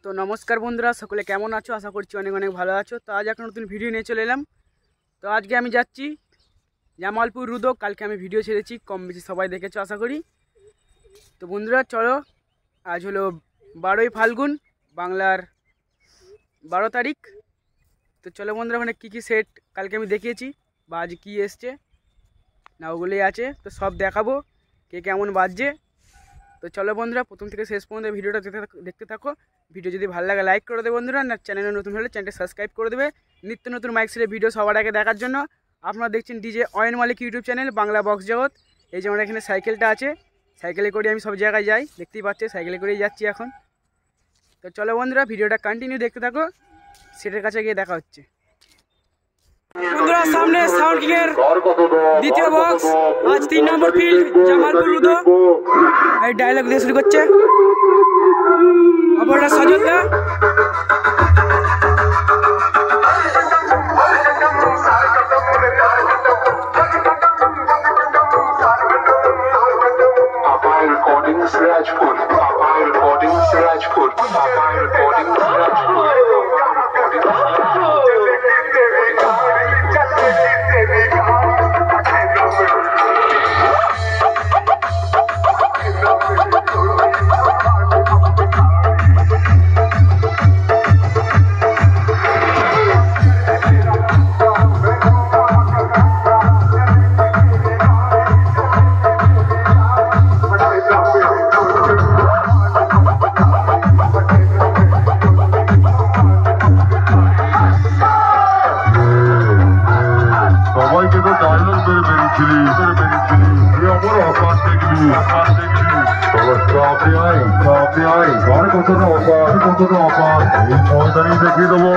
তো নমস্কার বন্ধুরা, সকলে কেমন আছো? আশা করছি অনেক অনেক ভালো আছো। তো আজ একটা নতুন ভিডিও নিয়ে চলে এলাম। তো আজকে আমি যাচ্ছি জামালপুর রুদো। কালকে আমি ভিডিও ছেড়েছি, কম বেশি সবাই দেখেছো আশা করি। তো বন্ধুরা চলো, আজ হলো 12ই ফাল্গুন, বাংলার 12 তারিখ। তো চলো বন্ধুরা, ওখানে কী কী সেট কালকে আমি দেখিয়েছি বা আজ কী এসছে না ওগুলোই আছে, তো সব দেখাবো কে কেমন বাজছে। তো চলো বন্ধুরা, প্রথম থেকে শেষ পর্যন্ত ভিডিওটা দেখতে থাকো। ভিডিও যদি ভালো লাগে লাইক করে দেবে বন্ধুরা, না চ্যানেলে নতুন হলে চ্যানেলটি সাবস্ক্রাইব করে দেবে। নিত্য নতুন মাইক সেটের ভিডিও সবার আগে দেখার জন্য আপনারা দেখছেন ডিজে অয়ন মালিক ইউটিউব চ্যানেল বাংলা বক্স জগৎ। এই যে আমার এখানে সাইকেলটা আছে, সাইকেলে করে আমি সব জায়গায় যাই, দেখতেই পাচ্ছি সাইকেলে করেই যাচ্ছি এখন। তো চলো বন্ধুরা, ভিডিওটা কন্টিনিউ দেখতে থাকো, সেটের কাছে গিয়ে দেখা হচ্ছে। বন্ধুরা সামনে সাউন্ড কিং এর দ্বিতীয় বক্স, আজ 3 নম্বর ফিল্ড জামালপুর রুদো। এই ডায়লগ দিয়ে শুরু করছে অপরটা সজলদা। Rajpur, Papa recording Rajpur, Papa recording Rajpur. দেখিয়ে দেবো।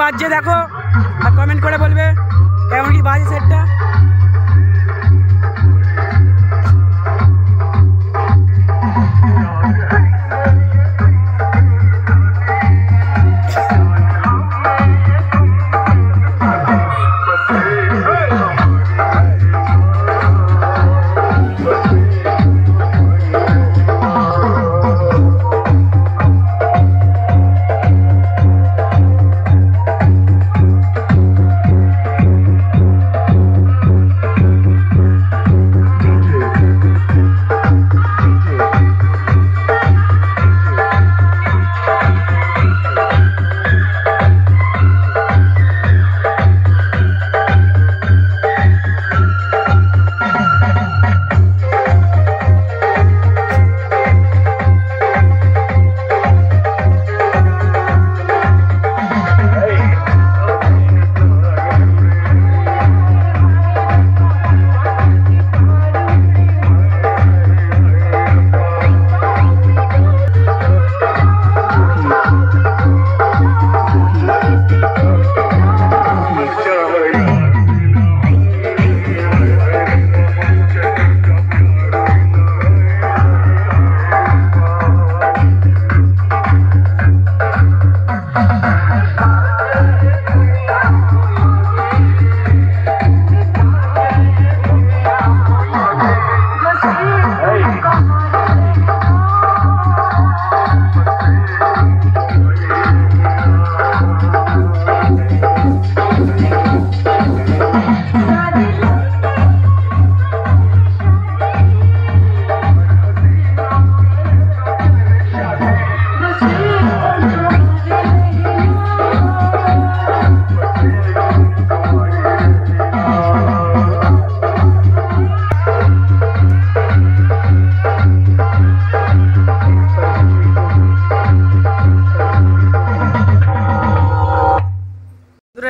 বাজছে দেখো আর কমেন্ট করে বলবে কেমন কি বাজে সেটটা।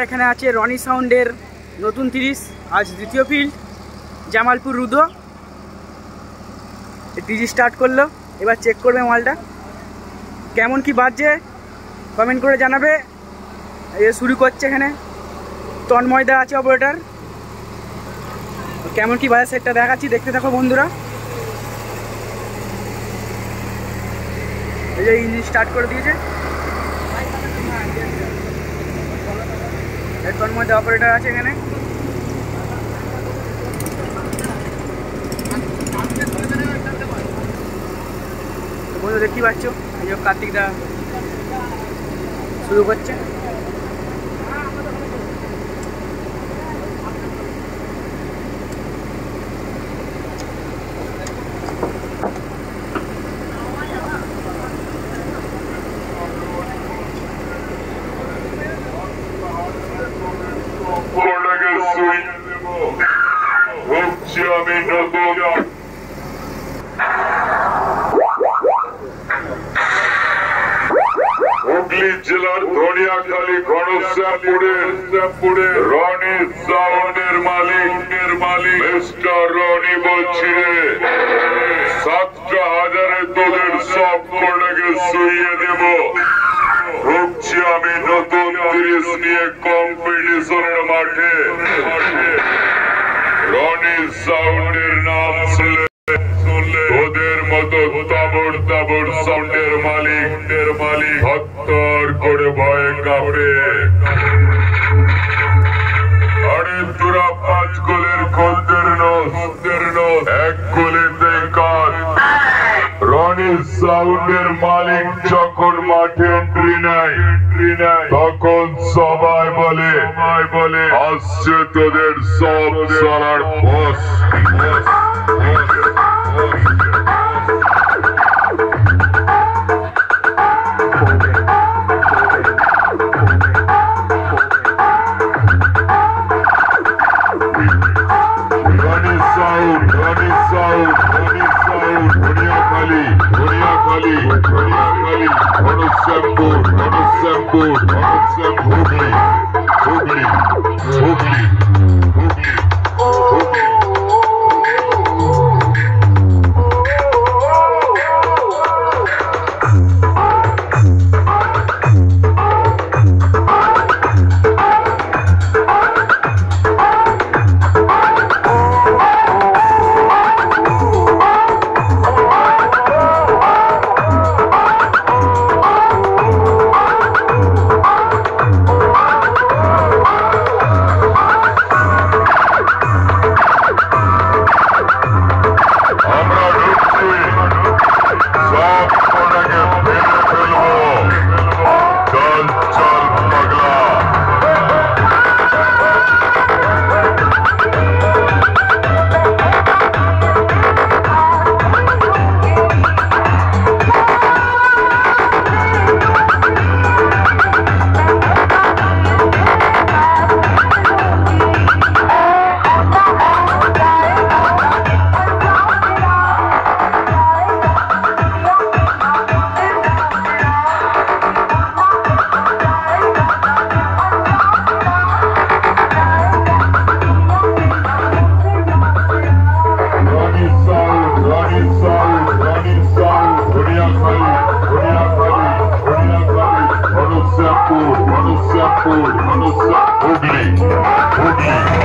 এখানে আছে রনি সাউন্ডের নতুন 30, আজ দ্বিতীয় ফিল্ড জামালপুর রুদো। 30 স্টার্ট করলো, এবার চেক করবে মালটা কেমন কি বাজছে, কমেন্ট করে জানাবে। এ শুরু করছে, এখানে তন্ময়দা আছে অপারেটর, কেমন কি বাজে সেটটা দেখাচ্ছি, দেখতে থাকো বন্ধুরা। এই যে ইঞ্জিন স্টার্ট করে দিয়েছে, তন্ময়দা অপারেটর আছে এখানে। বন্ধু দেখতে পাচ্ছ, এই যে কার্তিকদা শুরু করছে। হুগলি জেলার ধনিয়াখালী ঘনশ্যামপুরের রনি সাউন্ডের মালিক মিস্টার রনি বলছি রে, 7,000 তোদের সব কটাকে শুইয়ে দেব। ঢুকছি আমি নতুন 30 নিয়ে কম্পিটিশনের মাঠে। রনি সাউন্ডের নাম শুনলে ওদের মতো তাবড় সাউন্ডের মালিক হত্তর করে ভয়ে কাঁপে। আরে তোরা 5 গোলের খদ্দের নস, 1 গোলেতে কাজ। রনি সাউন্ডের মালিক যখন মাঠে এন্ট্রি নেয় তখন সবাই বলে আসছে তোদের সব সালার বস। হুগলি হুগলি